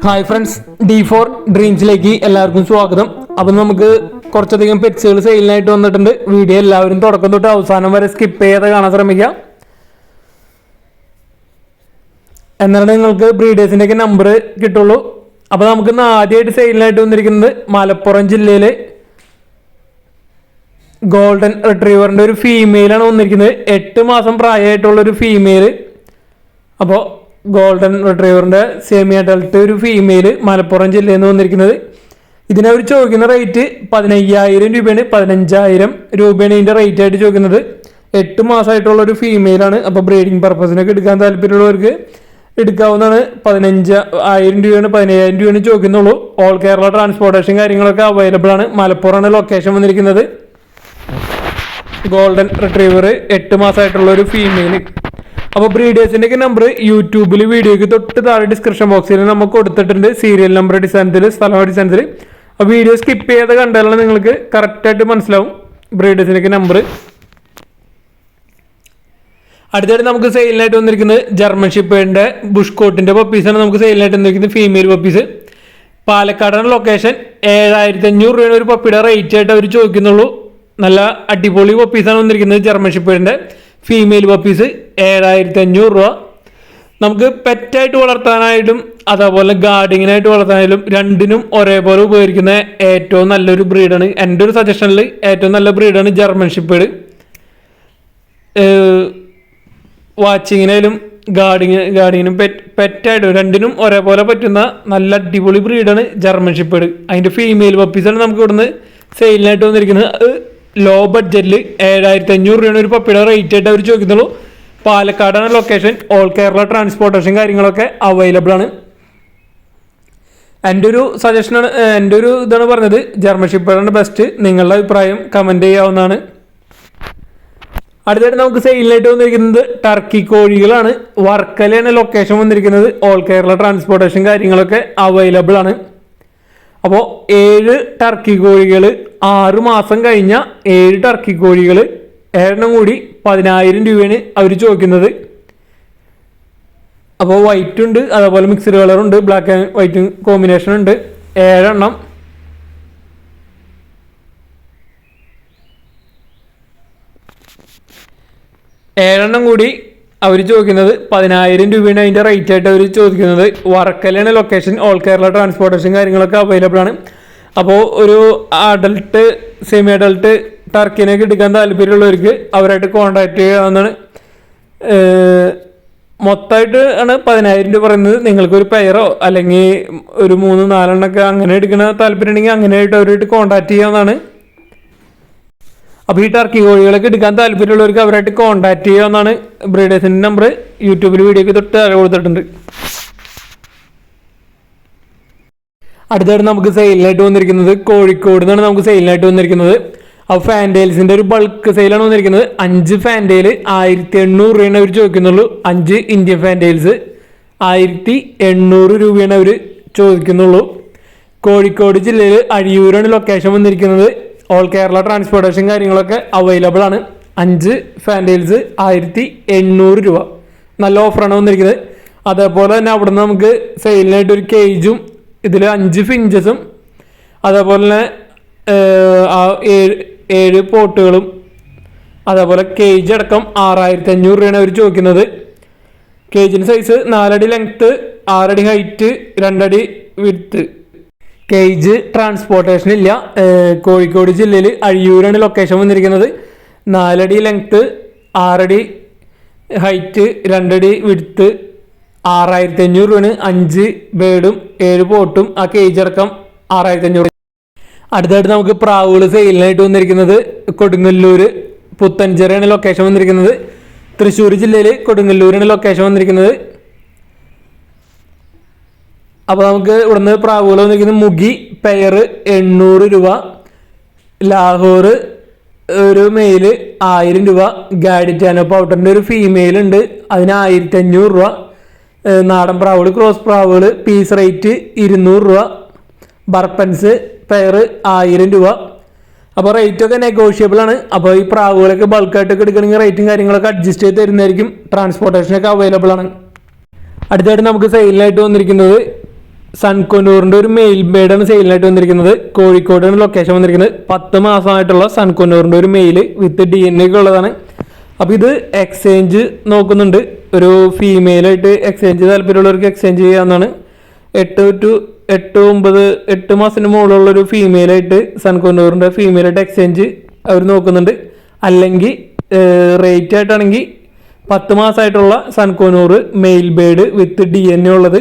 Hi friends, D4 ഡ്രീംസിലേക്ക് എല്ലാവർക്കും സ്വാഗതം. അപ്പം നമുക്ക് കുറച്ചധികം പെറ്റ്സുകൾ സെയിലിനായിട്ട് വന്നിട്ടുണ്ട്. വീഡിയോ എല്ലാവരും തുടക്കം തൊട്ട് അവസാനം വരെ സ്കിപ്പ് ചെയ്യാതെ കാണാൻ ശ്രമിക്കുക. എന്നാലും നിങ്ങൾക്ക് ബ്രീഡേഴ്സിൻ്റെയൊക്കെ നമ്പർ കിട്ടുള്ളൂ. അപ്പോൾ നമുക്ക് ആദ്യമായിട്ട് സെയിലിനായിട്ട് വന്നിരിക്കുന്നത് മലപ്പുറം ജില്ലയിലെ ഗോൾഡൻ റിട്രീവറിൻ്റെ ഒരു ഫീമെയിലാണ് വന്നിരിക്കുന്നത്. 8 മാസം പ്രായമായിട്ടുള്ളൊരു ഫീമെയിൽ. അപ്പോൾ ഗോൾഡൻ റിട്രീവറിൻ്റെ സെമി അഡൾട്ട് ഒരു ഫീമെയിൽ മലപ്പുറം ജില്ലയിൽ നിന്ന് വന്നിരിക്കുന്നത്. ഇതിനവർ ചോദിക്കുന്ന റേറ്റ് 15,000 രൂപയാണ്. 15,000 രൂപയാണ് ഇതിൻ്റെ റേറ്റ് ആയിട്ട് ചോദിക്കുന്നത്. 8 മാസമായിട്ടുള്ളൊരു ഫീമെയിലാണ്. അപ്പോൾ ബ്രീഡിങ് പർപ്പസിനൊക്കെ എടുക്കാൻ താല്പര്യമുള്ളവർക്ക് എടുക്കാവുന്നതാണ്. 15,000 രൂപയാണ് 15,000 രൂപയാണ് ചോദിക്കുന്നുള്ളൂ. ഓൾ കേരള ട്രാൻസ്പോർട്ടേഷൻ കാര്യങ്ങളൊക്കെ അവൈലബിൾ ആണ്. മലപ്പുറമാണ് ലൊക്കേഷൻ വന്നിരിക്കുന്നത്. ഗോൾഡൻ റിട്രീവർ 8 മാസമായിട്ടുള്ള ഒരു ഫീമെയിൽ. അപ്പോൾ ബ്രീഡേഴ്സിൻ്റെയൊക്കെ നമ്പർ യൂട്യൂബിൽ വീഡിയോയ്ക്ക് തൊട്ട് താഴെ ഡിസ്ക്രിപ്ഷൻ ബോക്സിൽ നമുക്ക് കൊടുത്തിട്ടുണ്ട്. സീരിയൽ നമ്പർ അടിസ്ഥാനത്തിൽ, സ്ഥലം അടിസ്ഥാനത്തിൽ. ആ വീഡിയോ സ്കിപ്പ് ചെയ്യാതെ കണ്ടാലാണ് നിങ്ങൾക്ക് കറക്റ്റായിട്ട് മനസ്സിലാവും ബ്രീഡേഴ്സിൻ്റെയൊക്കെ നമ്പർ. അടുത്തായിട്ട് നമുക്ക് സെയിലിനായിട്ട് വന്നിരിക്കുന്നത് ജർമ്മൻ ഷിപ്പേഡിൻ്റെ ബുഷ് കോട്ടിൻ്റെ പപ്പീസാണ് നമുക്ക് സെയിലിനായിട്ട് വന്നിരിക്കുന്നത്. Female puppies. പാലക്കാടാണ് ലൊക്കേഷൻ. 7,500 രൂപയാണ് ഒരു പപ്പിയുടെ റേറ്റ് ആയിട്ട് അവർ ചോദിക്കുന്നുള്ളൂ. നല്ല അടിപൊളി പപ്പീസാണ് വന്നിരിക്കുന്നത്. ജർമ്മൻ ഷിപ്പേഡിൻ്റെ ഫീമെയിൽ പപ്പീസ് 7,500 രൂപ. നമുക്ക് പെറ്റായിട്ട് വളർത്താനായിട്ടും അതേപോലെ ഗാർഡിങ്ങിനായിട്ട് വളർത്താനായാലും രണ്ടിനും ഒരേപോലെ ഉപയോഗിക്കുന്ന ഏറ്റവും നല്ലൊരു ബ്രീഡാണ്. എൻ്റെ ഒരു സജഷനിൽ ഏറ്റവും നല്ല ബ്രീഡാണ് ജർമ്മൻ ഷിപ്പേഡ്. വാച്ചിങ്ങിനായാലും ഗാർഡിങ്ങിനും പെറ്റായിട്ടും രണ്ടിനും ഒരേപോലെ പറ്റുന്ന നല്ല അടിപൊളി ബ്രീഡാണ് ജർമ്മൻ ഷിപ്പേഡ്. അതിൻ്റെ ഫീമെയിൽ പപ്പീസാണ് നമുക്ക് ഇവിടുന്ന് സെയിലിനായിട്ട് വന്നിരിക്കുന്നത്. അത് ലോ ബഡ്ജറ്റിൽ 7,500 രൂപയാണ് ഒരു പപ്പിയുടെ റേറ്റ് ആയിട്ട് അവർ ചോദിക്കുന്നുള്ളൂ. പാലക്കാടാണ് ലൊക്കേഷൻ. ഓൾ കേരള ട്രാൻസ്പോർട്ടേഷൻ കാര്യങ്ങളൊക്കെ അവൈലബിൾ ആണ്. എൻ്റെ ഒരു സജഷനാണ്, എൻ്റെ ഒരു ഇതാണ് പറഞ്ഞത്. ജർമ്മൻ ഷിപ്പേഡാണ് ബെസ്റ്റ്. നിങ്ങളുടെ അഭിപ്രായം കമൻറ്റ് ചെയ്യാവുന്നതാണ്. അടുത്തായിട്ട് നമുക്ക് സെയിലിനായിട്ട് വന്നിരിക്കുന്നത് ടർക്കി കോഴികളാണ്. വർക്കലയാണ് ലൊക്കേഷൻ വന്നിരിക്കുന്നത്. ഓൾ കേരള ട്രാൻസ്പോർട്ടേഷൻ കാര്യങ്ങളൊക്കെ അവൈലബിൾ ആണ്. അപ്പോൾ 7 ടർക്കി കോഴികൾ 6 മാസം കഴിഞ്ഞ 7 ടർക്കി കോഴികൾ 7 കൂടി 10,000 രൂപയാണ് അവർ ചോദിക്കുന്നത്. അപ്പോൾ വൈറ്റ് ഉണ്ട്, അതേപോലെ മിക്സ്ഡ് കളറുണ്ട്, ബ്ലാക്ക് ആൻഡ് വൈറ്റ് കോമ്പിനേഷൻ ഉണ്ട്. 7 എണ്ണം. ഏഴെണ്ണം കൂടി അവർ ചോദിക്കുന്നത് 10,000 രൂപയാണ് അതിൻ്റെ റേറ്റ് ആയിട്ട് അവർ ചോദിക്കുന്നത്. വർക്കലാണ് ലൊക്കേഷൻ. ഓൾ കേരള ട്രാൻസ്പോർട്ടേഷൻ കാര്യങ്ങളൊക്കെ അവൈലബിൾ ആണ്. അപ്പോൾ ഒരു അഡൾട്ട് സെമി അഡൾട്ട് ടർക്കിനൊക്കെ എടുക്കാൻ താല്പര്യമുള്ളവർക്ക് അവരായിട്ട് കോൺടാക്ട് ചെയ്യാവുന്നതാണ്. മൊത്തമായിട്ട് ആണ് 10,000 രൂപ പറയുന്നത്. നിങ്ങൾക്കൊരു പെയറോ അല്ലെങ്കിൽ ഒരു 3-4 എണ്ണമൊക്കെ അങ്ങനെ എടുക്കുന്ന താല്പര്യം ഉണ്ടെങ്കിൽ അങ്ങനെയായിട്ട് അവരായിട്ട് കോൺടാക്ട് ചെയ്യാവുന്നതാണ്. അപ്പോൾ ഈ ടർക്കി കോഴികളൊക്കെ എടുക്കാൻ താല്പര്യമുള്ളവർക്ക് അവരായിട്ട് കോൺടാക്ട് ചെയ്യാവുന്നതാണ്. ബ്രീഡേഴ്സിൻ്റെ നമ്പർ യൂട്യൂബിൽ വീഡിയോയ്ക്ക് തൊട്ട് കൊടുത്തിട്ടുണ്ട്. അടുത്തായിട്ട് നമുക്ക് സെയിലിനായിട്ട് വന്നിരിക്കുന്നത് കോഴിക്കോട് നിന്നാണ് നമുക്ക് സെയിലിനായിട്ട് വന്നിരിക്കുന്നത്. അപ്പോൾ ഫാൻറ്റെയിൽസിൻ്റെ ഒരു ബൾക്ക് സെയിലാണ് വന്നിരിക്കുന്നത്. 5 ഫാൻറ്റെയിൽ 1,800 രൂപയാണ് അവർ ചോദിക്കുന്നുള്ളൂ. 5 ഇന്ത്യൻ ഫാൻറ്റെയിൽസ് 1,800 രൂപയാണ് അവർ ചോദിക്കുന്നുള്ളൂ. കോഴിക്കോട് ജില്ലയിൽ അഴിയൂരാണ് ലൊക്കേഷൻ വന്നിരിക്കുന്നത്. ഓൾ കേരള ട്രാൻസ്പോർട്ടേഷൻ കാര്യങ്ങളൊക്കെ അവൈലബിൾ ആണ്. 5 ഫാൻറ്റെയിൽസ് 1,800 രൂപ. നല്ല ഓഫറാണ് വന്നിരിക്കുന്നത്. അതേപോലെ തന്നെ അവിടെ നിന്ന് നമുക്ക് സെയിലിനായിട്ട് ഒരു കേജും ഇതിൽ 5 ഫിഞ്ചസും അതേപോലെ തന്നെ 7 പോട്ടുകളും അതേപോലെ കേജ് അടക്കം 6,500 രൂപയാണ് അവർ ചോദിക്കുന്നത്. കേജിൻ്റെ സൈസ് 4 അടി ലെങ്ത്ത്, 6 അടി ഹൈറ്റ്, 2 അടി വിഡ്ത്ത്. കേജ് ട്രാൻസ്പോർട്ടേഷൻ ഇല്ല. കോഴിക്കോട് ജില്ലയിൽ അഴിയൂരാണ് ലൊക്കേഷൻ വന്നിരിക്കുന്നത്. 4 അടി ലെങ്ത്ത്, 6 അടി ഹൈറ്റ്, 2 അടി വിഡ്ത്ത്, 6,500 രൂപയാണ്. 5 ബേഡും 7 പോട്ടും ആ കേജ് അടക്കം 6,500. അടുത്തായിട്ട് നമുക്ക് പ്രാവുകൾ സെയിലിനായിട്ട് വന്നിരിക്കുന്നത് കൊടുങ്ങല്ലൂർ പുത്തൻചിറയാണ് ലൊക്കേഷൻ വന്നിരിക്കുന്നത്. തൃശ്ശൂർ ജില്ലയിൽ കൊടുങ്ങല്ലൂരാണ് ലൊക്കേഷൻ വന്നിരിക്കുന്നത്. അപ്പോൾ നമുക്ക് ഇവിടുന്ന് പ്രാവുകൾ വന്നിരിക്കുന്നത് മുഗി പെയർ 800 രൂപ, ലാഹോർ ഒരു മെയിൽ 1000 രൂപ, ഗാഡിറ്റാനോ പൗട്ടറിൻ്റെ ഒരു ഫീമെയിൽ ഉണ്ട്, അതിന് 1,500 രൂപ. നാടൻ പ്രാവുകൾ, ക്രോസ് പ്രാവുകൾ പീസ് റേറ്റ് 200 രൂപ, ബർപ്പൻസ് പെയർ 1000 രൂപ. അപ്പോൾ റേറ്റൊക്കെ നെഗോഷ്യബിൾ ആണ്. അപ്പോൾ ഈ പ്രാവുകളൊക്കെ ബൾക്കായിട്ടൊക്കെ എടുക്കണമെങ്കിൽ റേറ്റും കാര്യങ്ങളൊക്കെ അഡ്ജസ്റ്റ് ചെയ്ത് തരുന്നതായിരിക്കും. ട്രാൻസ്പോർട്ടേഷനൊക്കെ അവൈലബിൾ ആണ്. അടുത്തായിട്ട് നമുക്ക് സെയിലിനായിട്ട് വന്നിരിക്കുന്നത് സൺകൊന്നൂറിൻ്റെ ഒരു മെയിൽ ബേഡാണ് സെയിലിനായിട്ട് വന്നിരിക്കുന്നത്. കോഴിക്കോടാണ് ലൊക്കേഷൻ വന്നിരിക്കുന്നത്. 10 മാസമായിട്ടുള്ള സൺകൊന്നൂറിൻ്റെ ഒരു മെയിൽ വിത്ത് DNA ഒക്കെ ഉള്ളതാണ്. അപ്പോൾ ഇത് എക്സ്ചേഞ്ച് നോക്കുന്നുണ്ട്. ഒരു ഫീമെയിലായിട്ട് എക്സ്ചേഞ്ച് താല്പര്യമുള്ളവർക്ക് എക്സ്ചേഞ്ച് ചെയ്യാവുന്നതാണ്. 8 മാസത്തിന് മുകളിലുള്ളൊരു ഫീമെയിലായിട്ട് സൺകൊന്നൂറിൻ്റെ ഫീമെയിലായിട്ട് എക്സ്ചേഞ്ച് അവർ നോക്കുന്നുണ്ട്. അല്ലെങ്കിൽ റേറ്റ് ആയിട്ടാണെങ്കിൽ 10 മാസമായിട്ടുള്ള സൺകൊന്നൂർ മെയിൽ ബേഡ് വിത്ത് DNA ഉള്ളത്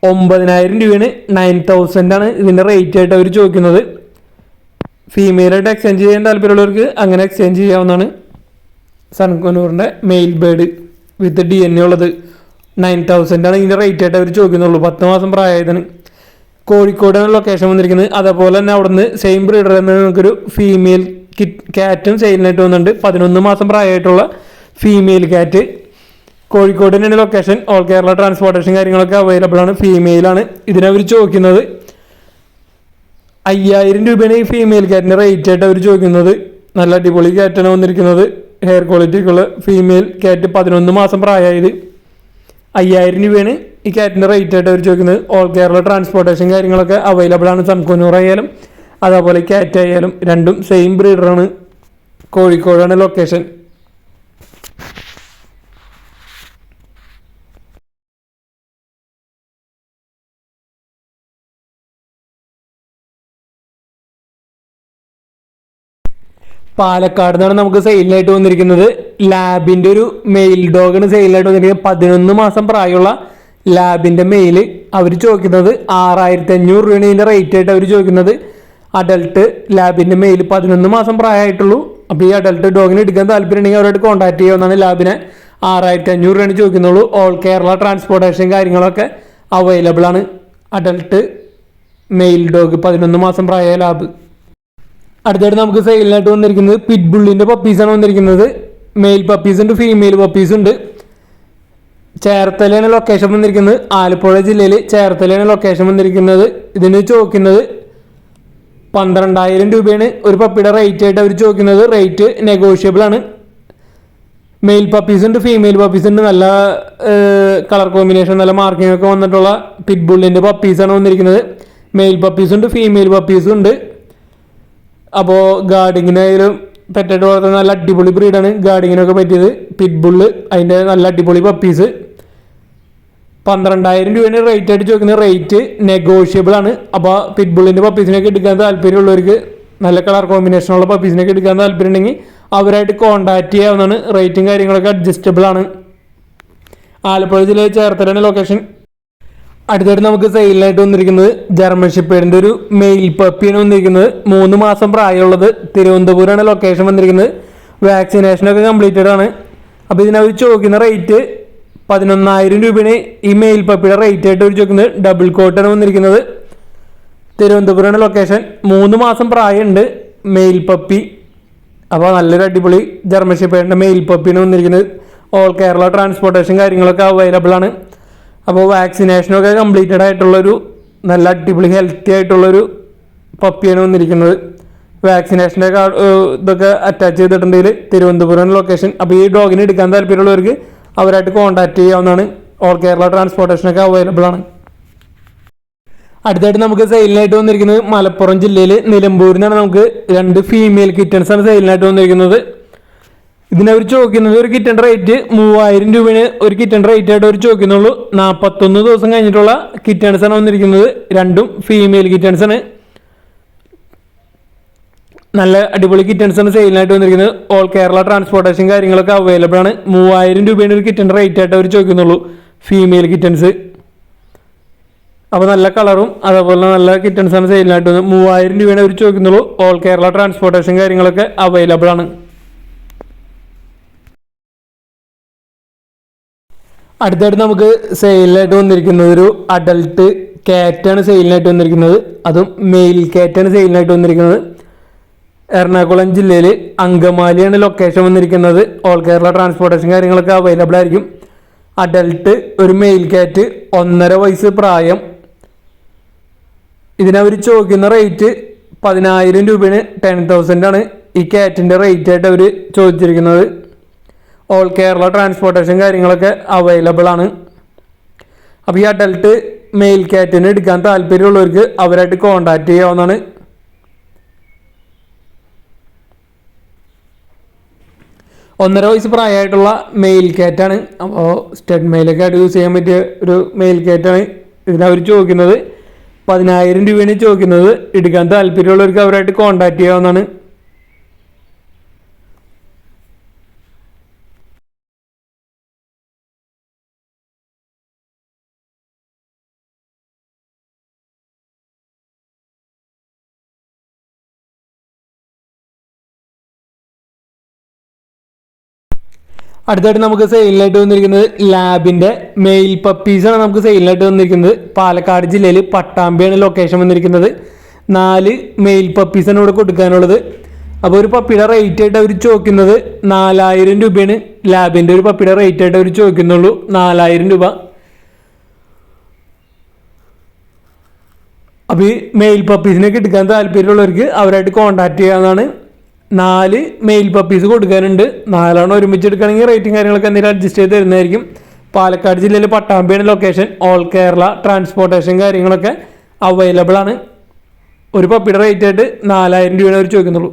9,000 രൂപയാണ്. 9,000 ആണ് ഇതിൻ്റെ റേറ്റ് ആയിട്ട് അവർ ചോദിക്കുന്നത്. ഫീമെയിലായിട്ട് എക്സ്ചേഞ്ച് ചെയ്യാൻ താല്പര്യമുള്ളവർക്ക് അങ്ങനെ എക്സ്ചേഞ്ച് ചെയ്യാവുന്നതാണ്. സൺകൊന്നൂറിൻ്റെ മെയിൽ ബേഡ് വിത്ത് DNA ഉള്ളത് 9,000 ആണ് ഇതിൻ്റെ റേറ്റ് ആയിട്ട് അവർ ചോദിക്കുന്നുള്ളൂ. 10 മാസം പ്രായമായതാണ്. കോഴിക്കോടാണ് ലൊക്കേഷൻ വന്നിരിക്കുന്നത്. അതേപോലെ തന്നെ അവിടുന്ന് സെയിം ബ്രീഡർ എന്ന് നമുക്കൊരു ഫീമെയിൽ ക്യാറ്റും സെയിലിനായിട്ട് വന്നിട്ടുണ്ട്. 11 മാസം പ്രായമായിട്ടുള്ള ഫീമെയിൽ ക്യാറ്റ്. കോഴിക്കോട് തന്നെയാണ് ലൊക്കേഷൻ. ഓൾ കേരള ട്രാൻസ്പോർട്ടേഷൻ കാര്യങ്ങളൊക്കെ അവൈലബിൾ ആണ്. ഫീമെയിലാണ്. ഇതിനവർ ചോദിക്കുന്നത് 5,000 രൂപയാണ് ഈ ഫീമെയിൽ ക്യാറ്റിൻ്റെ റേറ്റ് ആയിട്ട് അവർ ചോദിക്കുന്നത്. നല്ല അടിപൊളി ക്യാറ്റാണ് വന്നിരിക്കുന്നത്. ഹെയർ ക്വാളിറ്റിക്കുള്ള ഫീമെയിൽ ക്യാറ്റ് 11 മാസം പ്രായമായത്. 5,000 രൂപയാണ് ഈ ക്യാറ്റിൻ്റെ റേറ്റ് ആയിട്ട് അവർ ചോദിക്കുന്നത്. ഓൾ കേരള ട്രാൻസ്പോർട്ടേഷൻ കാര്യങ്ങളൊക്കെ അവൈലബിൾ ആണ്. സൺകൊന്നൂർ ആയാലും അതേപോലെ ക്യാറ്റ് ആയാലും രണ്ടും സെയിം ബ്രീഡറാണ്. കോഴിക്കോടാണ് ലൊക്കേഷൻ. പാലക്കാട് നിന്നാണ് നമുക്ക് സെയിലിനായിട്ട് വന്നിരിക്കുന്നത്. ലാബിൻ്റെ ഒരു മെയിൽ ഡോഗാണ് സെയിലിനായിട്ട് വന്നിരിക്കുന്നത്. 11 മാസം പ്രായമുള്ള ലാബിൻ്റെ മെയിൽ അവർ ചോദിക്കുന്നത് 6,500 രൂപയാണ് ഇതിൻ്റെ റേറ്റ് ആയിട്ട് അവർ ചോദിക്കുന്നത്. അഡൽട്ട് ലാബിൻ്റെ മെയിൽ 11 മാസം പ്രായമായിട്ടുള്ളൂ. അപ്പോൾ ഈ അഡൽട്ട് ഡോഗിനെ എടുക്കാൻ താല്പര്യമുണ്ടെങ്കിൽ അവരോട് കോൺടാക്ട് ചെയ്യാവുന്നതാണ്. ലാബിനെ 6,500 രൂപയാണ് ചോദിക്കുന്നുള്ളൂ. ഓൾ കേരള ട്രാൻസ്പോർട്ടേഷൻ കാര്യങ്ങളൊക്കെ അവൈലബിൾ ആണ്. അഡൽട്ട് മെയിൽ ഡോഗ് 11 മാസം പ്രായമായ ലാബ്. അടുത്തായിട്ട് നമുക്ക് സെയിലിനായിട്ട് വന്നിരിക്കുന്നത് പിറ്റ്ബുള്ളിൻ്റെ പപ്പീസാണ് വന്നിരിക്കുന്നത്. മെയിൽ പപ്പീസ് ഉണ്ട്, ഫീമെയിൽ പപ്പീസ് ഉണ്ട്. ചേർത്തലയാണ് ലൊക്കേഷൻ വന്നിരിക്കുന്നത്. ആലപ്പുഴ ജില്ലയിൽ ചേർത്തലയാണ് ലൊക്കേഷൻ വന്നിരിക്കുന്നത്. ഇതിന് ചോദിക്കുന്നത് 12,000 രൂപയാണ് ഒരു പപ്പിയുടെ റേറ്റ് ആയിട്ട് അവർ ചോദിക്കുന്നത്. റേറ്റ് നെഗോഷ്യബിൾ ആണ്. മെയിൽ പപ്പീസ് ഉണ്ട്, ഫീമെയിൽ പപ്പീസ് ഉണ്ട്. നല്ല കളർ കോമ്പിനേഷൻ, നല്ല മാർക്കിംഗ് ഒക്കെ വന്നിട്ടുള്ള പിറ്റ്ബുള്ളിൻ്റെ പപ്പീസാണ് വന്നിരിക്കുന്നത്. മെയിൽ പപ്പീസ് ഉണ്ട്, ഫീമെയിൽ പപ്പീസും ഉണ്ട്. അപ്പോൾ ഗാർഡിങ്ങിനായാലും പെറ്റായിട്ട് വളർത്തുന്ന നല്ല അടിപൊളി ബ്രീഡാണ്. ഗാർഡിങ്ങിനൊക്കെ പറ്റിയത് പിറ്റ്ബുള്ള്. അതിൻ്റെ നല്ല അടിപൊളി പപ്പീസ് 12,000 രൂപയാണ് റേറ്റ് ആയിട്ട് ചോദിക്കുന്നത്. റേറ്റ് നെഗോഷ്യബിൾ ആണ്. അപ്പോൾ പിറ്റ്ബുള്ളിൻ്റെ പപ്പീസിനൊക്കെ എടുക്കാൻ താല്പര്യമുള്ളവർക്ക്, നല്ല കളർ കോമ്പിനേഷനുള്ള പപ്പീസിനൊക്കെ എടുക്കാൻ താല്പര്യം ഉണ്ടെങ്കിൽ അവരായിട്ട് കോൺടാക്ട് ചെയ്യാവുന്നതാണ്. റേറ്റും കാര്യങ്ങളൊക്കെ അഡ്ജസ്റ്റബിൾ ആണ്. ആലപ്പുഴ ജില്ലയിൽ ചേർത്തലാണ് ലൊക്കേഷൻ. അടുത്തായിട്ട് നമുക്ക് സെയിലിനായിട്ട് വന്നിരിക്കുന്നത് ജർമ്മൻ ഷെപ്പേർഡിൻ്റെ ഒരു മെയിൽ പപ്പിയാണ് വന്നിരിക്കുന്നത്. 3 മാസം പ്രായമുള്ളത്. തിരുവനന്തപുരമാണ് ലൊക്കേഷൻ വന്നിരിക്കുന്നത്. വാക്സിനേഷനൊക്കെ കംപ്ലീറ്റഡ് ആണ്. അപ്പോൾ ഇതിനവർ ചോദിക്കുന്ന റേറ്റ് 11,000 രൂപയാണ് ഈ മെയിൽ പപ്പിയുടെ റേറ്റ് ആയിട്ട് അവർ ചോദിക്കുന്നത്. ഡബിൾ കോട്ടാണ് വന്നിരിക്കുന്നത്. തിരുവനന്തപുരമാണ് ലൊക്കേഷൻ. 3 മാസം പ്രായമുണ്ട് മെയിൽ പപ്പി. അപ്പോൾ നല്ലൊരു അടിപൊളി ജർമ്മൻ ഷെപ്പേർഡിൻ്റെ മെയിൽ പപ്പിയാണ് വന്നിരിക്കുന്നത്. ഓൾ കേരള ട്രാൻസ്പോർട്ടേഷൻ കാര്യങ്ങളൊക്കെ അവൈലബിൾ ആണ്. അപ്പോൾ വാക്സിനേഷനൊക്കെ കംപ്ലീറ്റഡ് ആയിട്ടുള്ളൊരു നല്ല അടിപൊളി ഹെൽത്തി ആയിട്ടുള്ളൊരു പപ്പിയാണ് വന്നിരിക്കുന്നത്. വാക്സിനേഷൻ്റെ ഇതൊക്കെ അറ്റാച്ച് ചെയ്തിട്ടുണ്ടെങ്കിൽ തിരുവനന്തപുരം ലൊക്കേഷൻ. അപ്പോൾ ഈ ഡോഗിനെ എടുക്കാൻ താല്പര്യമുള്ളവർക്ക് അവരായിട്ട് കോൺടാക്ട് ചെയ്യാവുന്നതാണ്. ഓൾ കേരള ട്രാൻസ്പോർട്ടേഷനൊക്കെ അവൈലബിൾ ആണ്. അടുത്തായിട്ട് നമുക്ക് സെയിലിനായിട്ട് വന്നിരിക്കുന്നത് മലപ്പുറം ജില്ലയിൽ നിലമ്പൂരിനാണ്. നമുക്ക് 2 ഫീമെയിൽ കിറ്റൻസാണ് സെയിലിനായിട്ട് വന്നിരിക്കുന്നത്. ഇതിനവർ ചോദിക്കുന്നത് ഒരു കിറ്റൻ്റെ റേറ്റ് 3,000 രൂപയാണ് ഒരു കിറ്റൻ്റെ റേറ്റ് ആയിട്ട് അവർ ചോദിക്കുന്നുള്ളൂ. 41 ദിവസം കഴിഞ്ഞിട്ടുള്ള കിറ്റൻസാണ് വന്നിരിക്കുന്നത്. രണ്ടും ഫീമെയിൽ കിറ്റൻസാണ്. നല്ല അടിപൊളി കിറ്റൻസാണ് സെയിലിനായിട്ട് വന്നിരിക്കുന്നത്. ഓൾ കേരള ട്രാൻസ്പോർട്ടേഷൻ കാര്യങ്ങളൊക്കെ അവൈലബിൾ ആണ്. 3,000 രൂപയാണ് ഒരു കിറ്റൻ്റെ റേറ്റ് ആയിട്ട് അവർ ചോദിക്കുന്നുള്ളൂ ഫീമെയിൽ കിറ്റൻസ്. അപ്പോൾ നല്ല കളറും അതേപോലെ നല്ല കിറ്റൻസാണ് സെയിലിനായിട്ട് വന്നത്. 3,000 രൂപയാണ് അവർ ചോദിക്കുന്നുള്ളൂ. ഓൾ കേരള ട്രാൻസ്പോർട്ടേഷൻ കാര്യങ്ങളൊക്കെ അവൈലബിൾ ആണ്. അടുത്തായിട്ട് നമുക്ക് സെയിലിനായിട്ട് വന്നിരിക്കുന്നത് ഒരു അഡൽട്ട് ക്യാറ്റാണ് സെയിലിനായിട്ട് വന്നിരിക്കുന്നത്. അതും മെയിൽ ക്യാറ്റാണ് സെയിലിനായിട്ട് വന്നിരിക്കുന്നത്. എറണാകുളം ജില്ലയിൽ അങ്കമാലിയാണ് ലൊക്കേഷൻ വന്നിരിക്കുന്നത്. ഓൾ കേരള ട്രാൻസ്പോർട്ടേഷൻ കാര്യങ്ങളൊക്കെ അവൈലബിൾ ആയിരിക്കും. അഡൽട്ട് ഒരു മെയിൽ ക്യാറ്റ് 1.5 വയസ്സ് പ്രായം. ഇതിനവർ ചോദിക്കുന്ന റേറ്റ് 10,000 രൂപയാണ്. 10,000 ആണ് ഈ ക്യാറ്റിൻ്റെ റേറ്റ് ആയിട്ട് അവർ ചോദിച്ചിരിക്കുന്നത്. ഓൾ കേരള ട്രാൻസ്പോർട്ടേഷൻ കാര്യങ്ങളൊക്കെ അവൈലബിൾ ആണ്. അപ്പോൾ ഈ അഡൽട്ട് മെയിൽ കാറ്റിന് എടുക്കാൻ താല്പര്യമുള്ളവർക്ക് അവരായിട്ട് കോണ്ടാക്ട് ചെയ്യാവുന്നതാണ്. ഒന്നര വയസ്സ് പ്രായമായിട്ടുള്ള മെയിൽ കാറ്റാണ്. അപ്പോൾ സ്റ്റഡ് മെയിലൊക്കെ ആയിട്ട് യൂസ് ചെയ്യാൻ പറ്റിയ ഒരു മെയിൽ കാറ്റാണ്. ഇതിനവർ ചോദിക്കുന്നത് 10,000 രൂപയാണ് ചോദിക്കുന്നത്. എടുക്കാൻ താല്പര്യമുള്ളവർക്ക് അവരായിട്ട് കോണ്ടാക്ട് ചെയ്യാവുന്നതാണ്. അടുത്തായിട്ട് നമുക്ക് സെയിലിനായിട്ട് വന്നിരിക്കുന്നത് ലാബിൻ്റെ മെയിൽ പപ്പീസാണ് നമുക്ക് സെയിലിനായിട്ട് വന്നിരിക്കുന്നത്. പാലക്കാട് ജില്ലയിൽ പട്ടാമ്പിയാണ് ലൊക്കേഷൻ വന്നിരിക്കുന്നത്. 4 മെയിൽ പപ്പീസാണ് ഇവിടെ കൊടുക്കാനുള്ളത്. അപ്പോൾ ഒരു പപ്പിയുടെ റേറ്റ് ആയിട്ട് അവർ ചോദിക്കുന്നത് 4,000 രൂപയാണ്. ലാബിൻ്റെ ഒരു പപ്പിയുടെ റേറ്റ് ആയിട്ട് അവർ ചോദിക്കുന്നുള്ളൂ 4,000 രൂപ. അപ്പോൾ ഈ മെയിൽ പപ്പീസിനൊക്കെ എടുക്കാൻ താല്പര്യമുള്ളവർക്ക് അവരായിട്ട് കോൺടാക്ട് ചെയ്യാവുന്നതാണ്. 4 മെയിൽ പപ്പീസ് കൊടുക്കാനുണ്ട്. 4 ഒരുമിച്ച് എടുക്കുകയാണെങ്കിൽ റേറ്റും കാര്യങ്ങളൊക്കെ എന്തെങ്കിലും അഡ്ജസ്റ്റ് ചെയ്ത് തരുന്നതായിരിക്കും. പാലക്കാട് ജില്ലയിൽ പട്ടാമ്പിയാണ് ലൊക്കേഷൻ. ഓൾ കേരള ട്രാൻസ്പോർട്ടേഷൻ കാര്യങ്ങളൊക്കെ അവൈലബിൾ ആണ്. ഒരു പപ്പിയുടെ റേറ്റ് ആയിട്ട് 4,000 രൂപയാണ് അവർ ചോദിക്കുന്നുള്ളൂ.